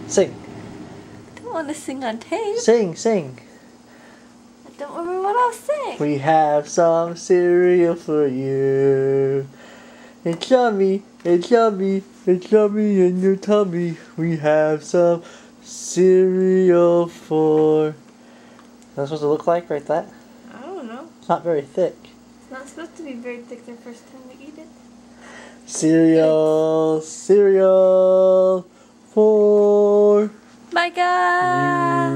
Sing. I don't want to sing on tape. Sing. I don't remember what I was saying. We have some cereal for you. It's yummy in your tummy. We have some cereal for... That's supposed to look like, right? That? I don't know. It's not very thick. It's not supposed to be very thick the first time we eat it. Cereal for Micah!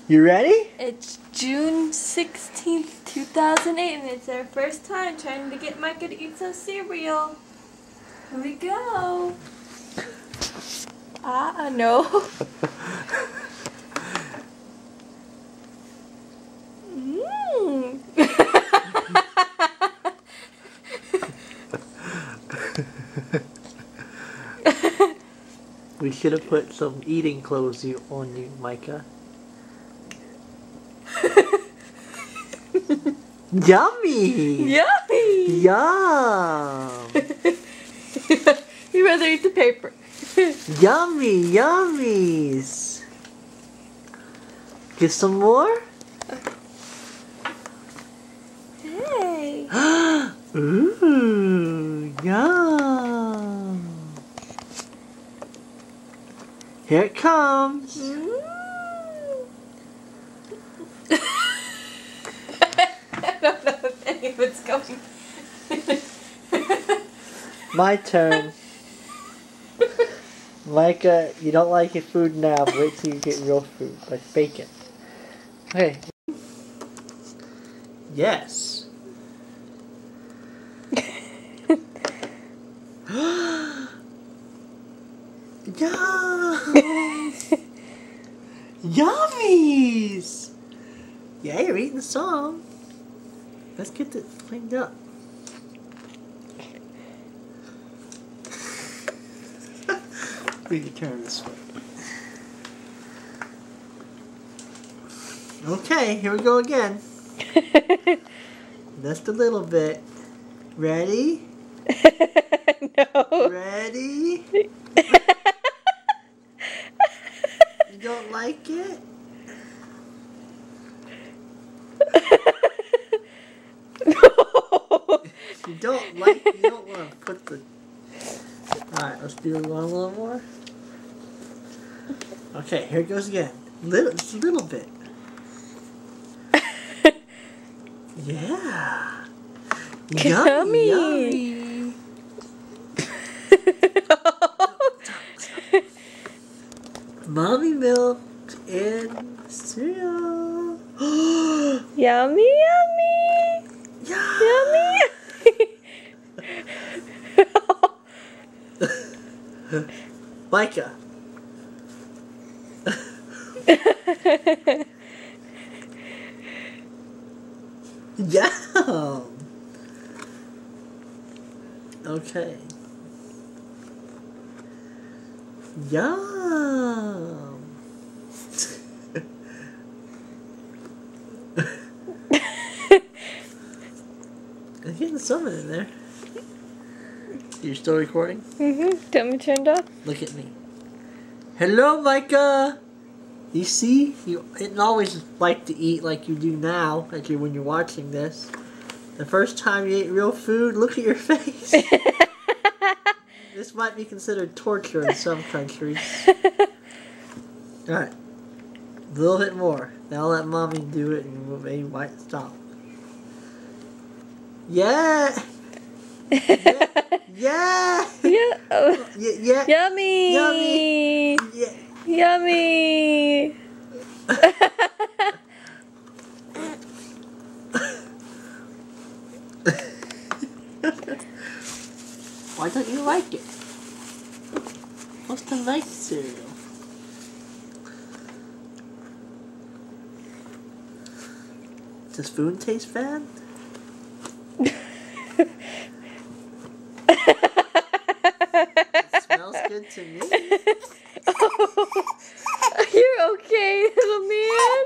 You ready? It's June 16th, 2008, and it's our first time trying to get Micah to eat some cereal. Here we go. No. We should have put some eating clothes on you, Micah. Yummy! Yummy! Yum! You'd rather eat the paper. Yummy! Yummies! Get some more? Hey! Ooh! Yum! Here it comes! I don't know if any of it's going. My turn. Micah, you don't like your food now, but wait till you get real food, like bacon. Okay. Yes. Yum! Yummies! Yeah, you're eating some. Let's get this cleaned up. We can turn this way. Okay, here we go again. Just a little bit. Ready? No. Ready? You don't like it? No. You don't want to put the... Alright, let's do one a little more. Okay, here it goes again. Just a little bit. Yeah. Yummy. Yummy. Mommy milk and cereal. Yummy, yummy. Yeah. Yummy. Micah. Yum. Okay. Yum. I'm getting some in there. You're still recording? Mm-hmm. Don't me turned off? Look at me. Hello, Micah. You see, you didn't always like to eat like you do now, when you're watching this. The first time you ate real food, look at your face. This might be considered torture in some countries. Alright. A little bit more. Now let mommy do it and maybe might stop. Yeah! Yeah! Yeah! Yeah! Yummy! Yummy! Yeah! Yummy! Why don't you like it? What's the nice cereal? Does food taste bad? It smells good to me. Oh, you're okay, little man.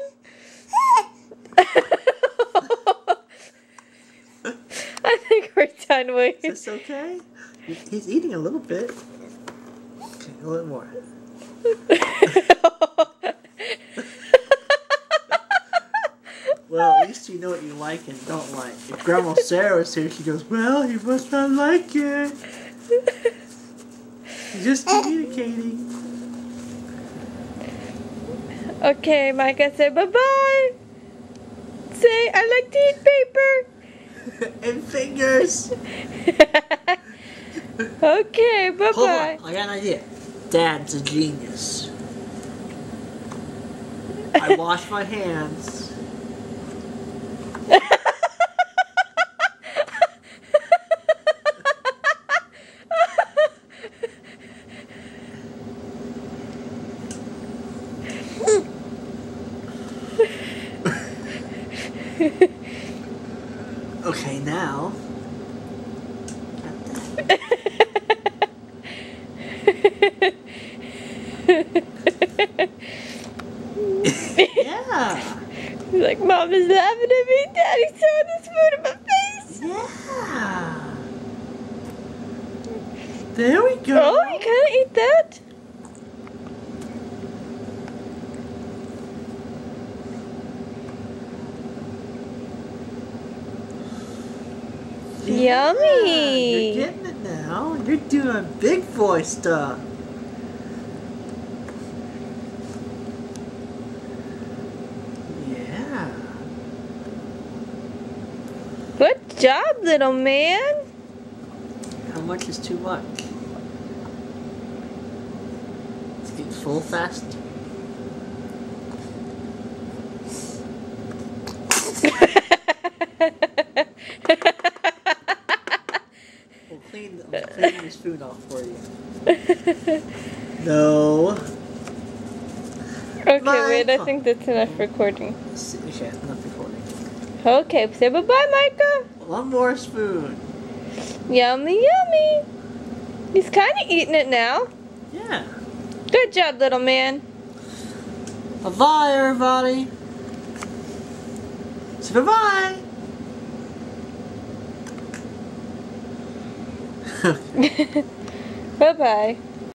I think we're done with Is this okay? He's eating a little bit. Okay, a little more. Well, at least you know what you like and don't like. If Grandma Sarah was here, she goes, well, he must not like it. He's just communicating. Okay, Micah, say bye-bye. Say, I like to eat paper. And fingers. Okay, bye-bye. Hold on, I got an idea. Dad's a genius. I wash my hands. Okay, now. Yeah. He's like, Mom is laughing at me. Daddy's throwing this food in my face. Yeah. There we go. Oh, you kind of eat that? Yeah, Yummy. You're getting it now. You're doing big boy stuff. Yeah. Good job, little man. How much is too much? It's getting full fast. I'm cleaning this food off for you. No. Okay, wait, I think that's enough recording. Okay, enough recording. Okay, say bye-bye, Micah. One more spoon. Yummy, yummy. He's kind of eating it now. Yeah. Good job, little man. Bye-bye, everybody. Say bye-bye. Bye-bye.